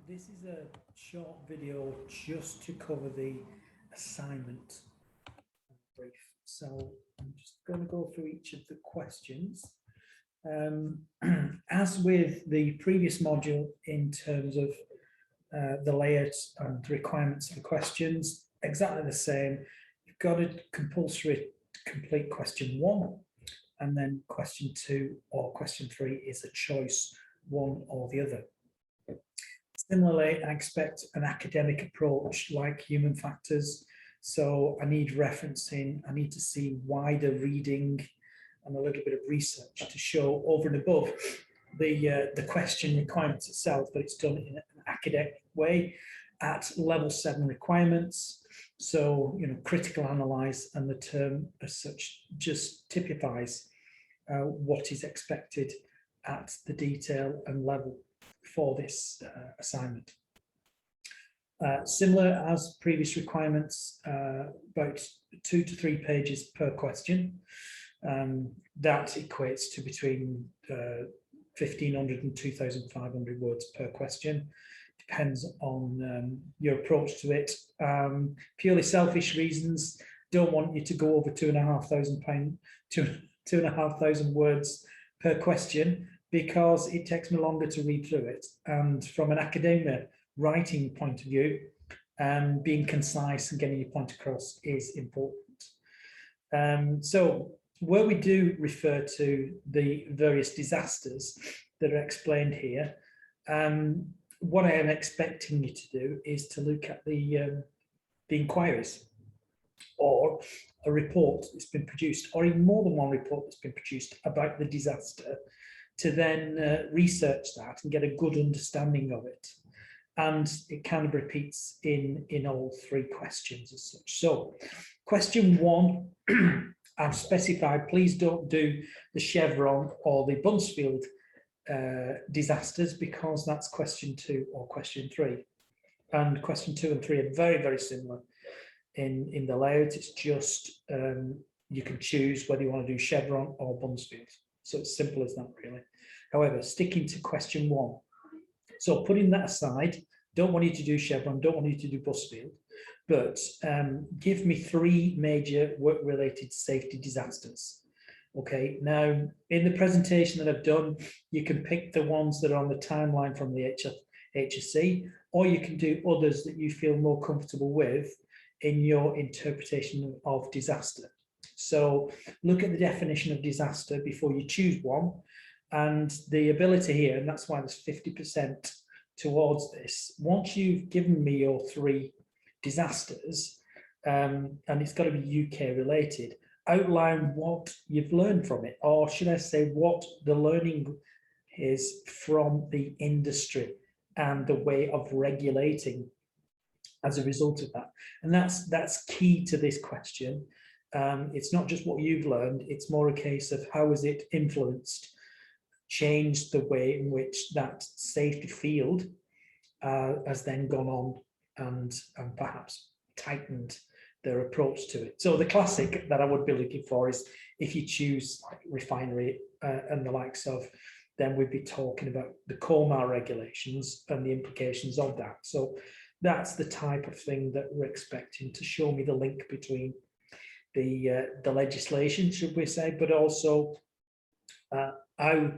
This is a short video just to cover the assignment brief. So I'm just going to go through each of the questions. As with the previous module in terms of the layout and requirements of the questions, exactly the same. You've got to compulsory complete question 1, and then question 2 or question 3 is a choice, one or the other. Similarly, I expect an academic approach like human factors. So I need referencing, I need to see wider reading and a little bit of research to show over and above the question requirements itself, that it's done in an academic way at level 7 requirements. So, critical analyze, and the term as such just typifies what is expected at the detail and level for this assignment. Similar as previous requirements, about 2 to 3 pages per question. That equates to between 1,500 and 2,500 words per question. Depends on your approach to it. Purely selfish reasons, don't want you to go over 2,500 words per question, because it takes me longer to read through it. And from an academic writing point of view, being concise and getting your point across is important. So where we do refer to the various disasters that are explained here, what I am expecting you to do is to look at the inquiries, or a report that's been produced, or even more than one report that's been produced about the disaster, to then research that and get a good understanding of it. And it kind of repeats in all 3 questions as such. So question 1, I've specified, please don't do the Chevron or the Buncefield disasters, because that's question 2 or question 3. And question 2 and 3 are very, very similar in the layout. It's just you can choose whether you want to do Chevron or Buncefield. So it's simple as that, really. However, sticking to question 1. So putting that aside, don't want you to do Chevron, don't want you to do Buncefield, but give me 3 major work-related safety disasters. Okay, now in the presentation that I've done, you can pick the ones that are on the timeline from the HSC, or you can do others that you feel more comfortable with in your interpretation of disaster. So look at the definition of disaster before you choose one, and the ability here, and that's why there's 50% towards this. Once you've given me your 3 disasters, and it's got to be UK related, outline what you've learned from it, or should I say what the learning is from the industry and the way of regulating as a result of that. And that's key to this question. It's not just what you've learned, it's more a case of how has it influenced, changed the way in which that safety field has then gone on and perhaps tightened their approach to it. So the classic that I would be looking for is if you choose like refinery and the likes of, then we'd be talking about the COMAR regulations and the implications of that. So that's the type of thing that we're expecting to show me the link between the legislation, should we say, but also how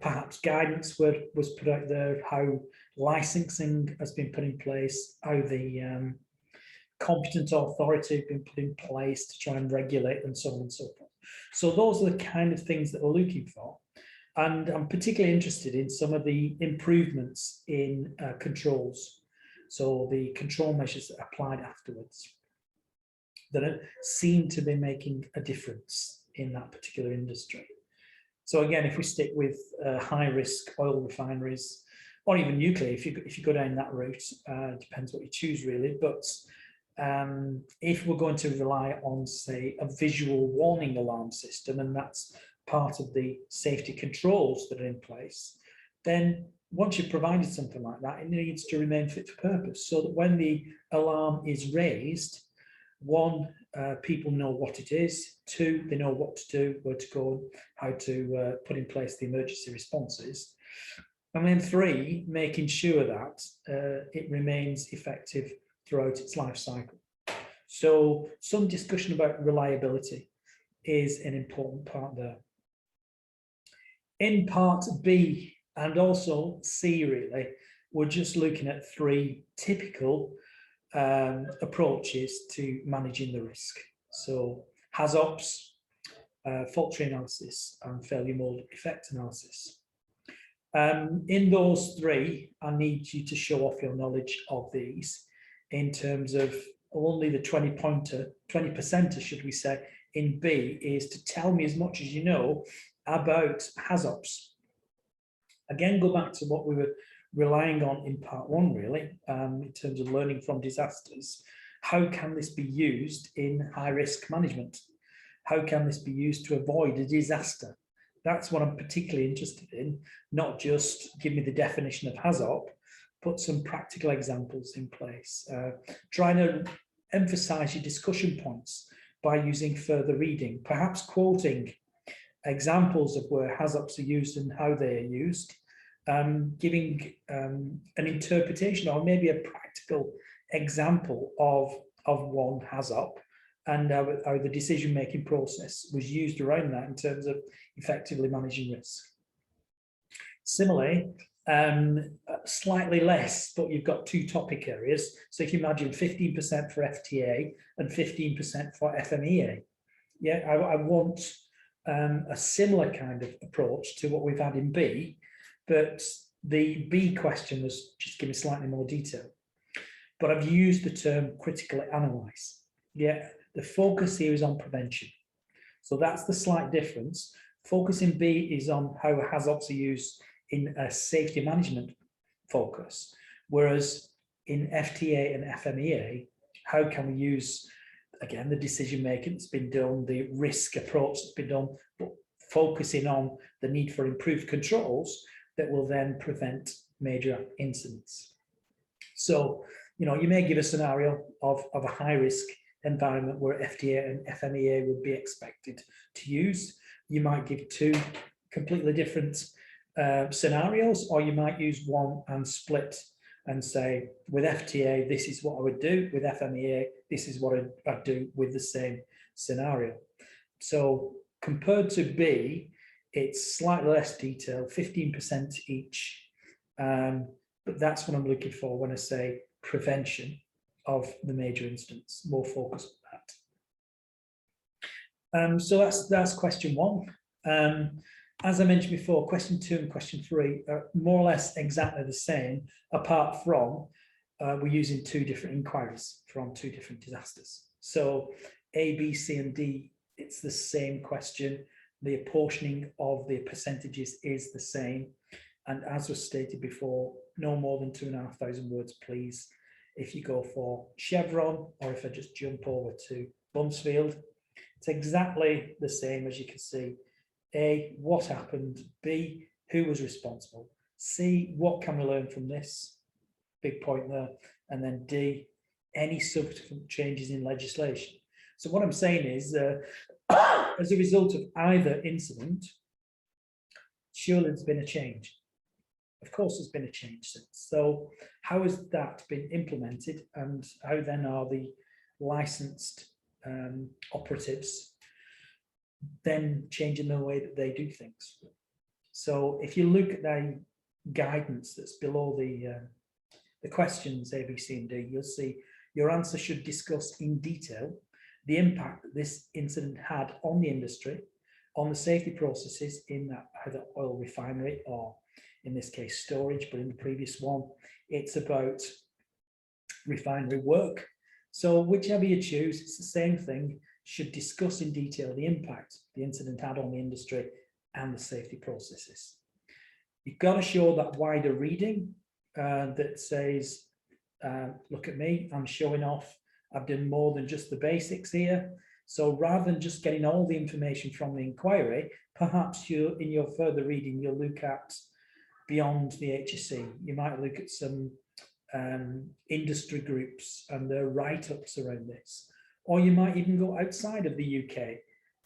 perhaps guidance was put out there, how licensing has been put in place, how the competent authority has been put in place to try and regulate, and so on and so forth. So those are the kind of things that we're looking for. And I'm particularly interested in some of the improvements in controls. So the control measures that are applied afterwards that seem to be making a difference in that particular industry. So again, if we stick with high-risk oil refineries, or even nuclear, if you go down that route, depends what you choose really. But if we're going to rely on, say, a visual warning alarm system, and that's part of the safety controls that are in place, then once you've provided something like that, it needs to remain fit for purpose, so that when the alarm is raised, 1, people know what it is, 2, they know what to do, where to go, how to put in place the emergency responses. And then 3, making sure that it remains effective throughout its life cycle. So some discussion about reliability is an important part there. In part B and also C, really, we're just looking at 3 typical approaches to managing the risk. So HAZOPs, fault tree analysis, and failure mode effect analysis. In those 3, I need you to show off your knowledge of these in terms of only the 20%, should we say, in B is to tell me as much as you know about HAZOPs. Again, go back to what we were relying on in part 1, really, in terms of learning from disasters. How can this be used in high-risk management? How can this be used to avoid a disaster? That's what I'm particularly interested in, not just give me the definition of HAZOP, put some practical examples in place. Trying to emphasize your discussion points by using further reading, perhaps quoting examples of where HAZOPs are used and how they are used, giving an interpretation or maybe a practical example of one HAZOP and how the decision-making process was used around that in terms of effectively managing risk. Similarly, slightly less, but you've got 2 topic areas. So if you imagine 15% for FTA and 15% for FMEA, yeah, I want a similar kind of approach to what we've had in B, but the B question was just give me slightly more detail. But I've used the term critically analyze. Yeah, the focus here is on prevention. So that's the slight difference. Focus in B is on how HAZOPs are used in a safety management focus, whereas in FTA and FMEA, how can we use, again, the decision making that's been done, the risk approach that's been done, but focusing on the need for improved controls that will then prevent major incidents. So, you know, you may give a scenario of a high risk environment where FTA and FMEA would be expected to use. You might give 2 completely different scenarios, or you might use one and split and say, with FTA, this is what I would do. With FMEA, this is what I'd do with the same scenario. So compared to B, it's slightly less detail, 15% each. But that's what I'm looking for when I say prevention of the major incidents, more focus on that. So that's question 1. As I mentioned before, question 2 and question 3 are more or less exactly the same, apart from we're using 2 different inquiries from 2 different disasters. So A, B, C, and D, it's the same question. The apportioning of the percentages is the same. And as was stated before, no more than 2,500 words, please. If you go for Chevron, or if I just jump over to Buncefield, it's exactly the same as you can see. A, what happened? B, who was responsible? C, what can we learn from this? Big point there. And then D, any subsequent changes in legislation. So what I'm saying is, as a result of either incident, surely there's been a change. Of course, there's been a change since. So how has that been implemented, and how then are the licensed operatives then changing the way that they do things? So if you look at the guidance that's below the questions A, B, C, and D, you'll see your answer should discuss in detail the impact that this incident had on the industry, on the safety processes in that either oil refinery or in this case storage, but in the previous one, it's about refinery work. So whichever you choose, it's the same thing, should discuss in detail the impact the incident had on the industry and the safety processes. You've got to show that wider reading that says, look at me, I'm showing off, I've done more than just the basics here. So rather than just getting all the information from the inquiry, perhaps you, in your further reading, you'll look at beyond the HSE. You might look at some industry groups and their write-ups around this. Or you might even go outside of the UK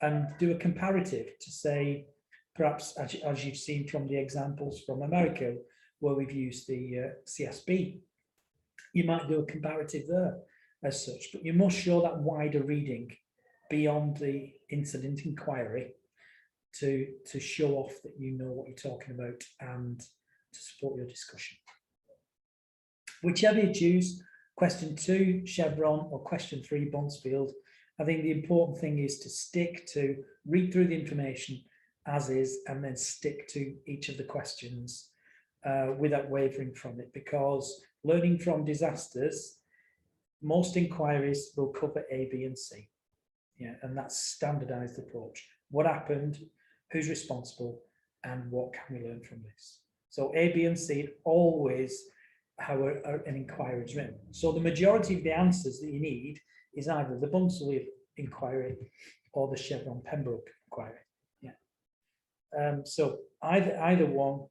and do a comparative to say, perhaps as you've seen from the examples from America, where we've used the CSB. You might do a comparative there as such, but you must show that wider reading beyond the incident inquiry to show off that you know what you're talking about and to support your discussion. Whichever you choose, question 2, Chevron, or question 3, Bonsfield, I think the important thing is to stick to read through the information as is and then stick to each of the questions without wavering from it, because learning from disasters, most inquiries will cover A, B, and C. Yeah, and that's standardized approach. What happened, who's responsible, and what can we learn from this? So A, B, and C always how an inquiry is written. So the majority of the answers that you need is either the Bonsfield inquiry or the Chevron Pembroke inquiry. Yeah. So either one,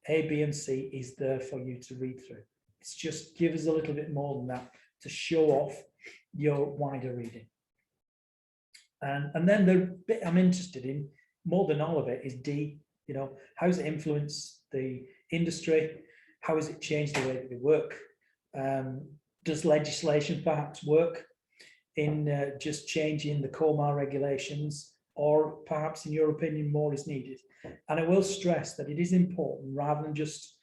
A, B, and C, is there for you to read through. It's just give us a little bit more than that to show off your wider reading. And then the bit I'm interested in, more than all of it, is D. You know, how does it influence the industry? How has it changed the way that they work? Does legislation perhaps work in just changing the COMAR regulations, or perhaps in your opinion more is needed? And I will stress that it is important, rather than just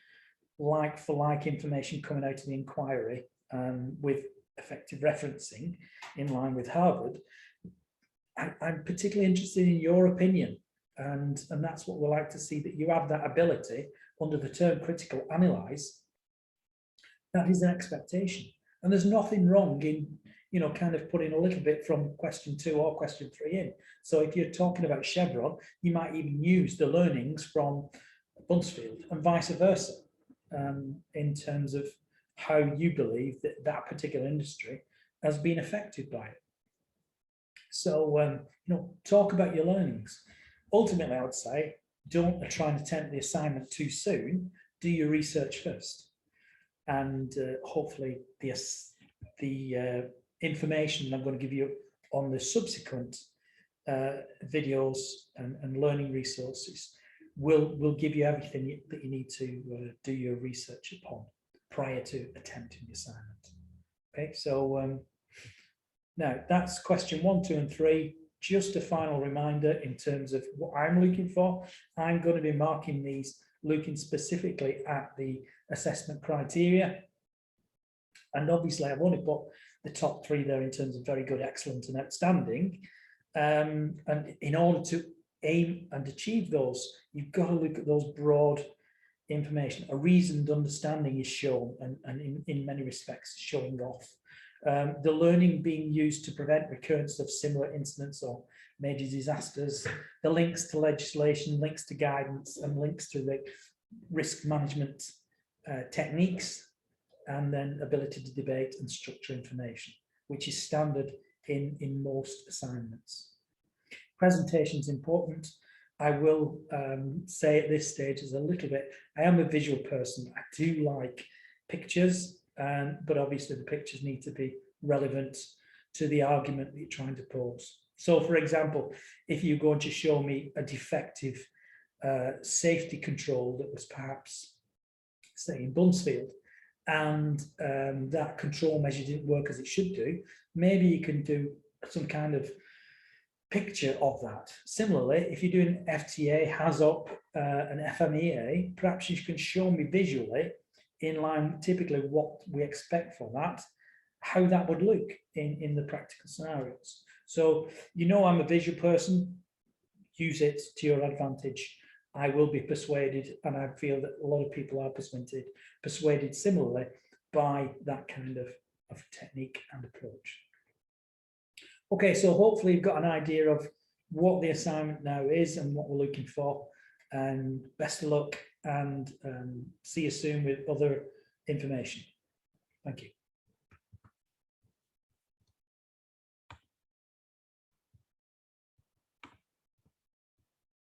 like for like information coming out of the inquiry with effective referencing in line with Harvard. I'm particularly interested in your opinion, and that's what we like to see, that you have that ability under the term critical analyze. That is an expectation, and there's nothing wrong in, you know, kind of putting a little bit from question 2 or question 3 in. So if you're talking about Chevron, you might even use the learnings from Bonsfield and vice versa, in terms of how you believe that that particular industry has been affected by it. So, you know, talk about your learnings. Ultimately, I would say, don't try and attempt the assignment too soon. Do your research first. And hopefully the information I'm going to give you on the subsequent videos and learning resources will give you everything that you need to do your research upon prior to attempting the assignment. Okay, so now that's question 1, 2, and 3. Just a final reminder in terms of what I'm looking for. I'm going to be marking these looking specifically at the assessment criteria. And obviously I've only put the top 3 there in terms of very good, excellent, and outstanding. And in order to aim and achieve those, you've got to look at those broad information. A reasoned understanding is shown, and in many respects showing off. The learning being used to prevent recurrence of similar incidents or major disasters, the links to legislation, links to guidance, and links to the risk management techniques, and then ability to debate and structure information, which is standard in most assignments. Presentation is important. I will say at this stage is a little bit, I am a visual person. I do like pictures, but obviously the pictures need to be relevant to the argument that you're trying to pose. So for example, if you're going to show me a defective safety control that was perhaps, say, in Bonsfield, and that control measure didn't work as it should do, maybe you can do some kind of picture of that. Similarly, if you're doing FTA, HAZOP, and FMEA, perhaps you can show me visually, in line typically what we expect for that, how that would look in the practical scenarios. So, you know, I'm a visual person, use it to your advantage. I will be persuaded, and I feel that a lot of people are persuaded similarly by that kind of technique and approach. Okay, so hopefully you've got an idea of what the assignment now is and what we're looking for. And best of luck, and see you soon with other information. Thank you.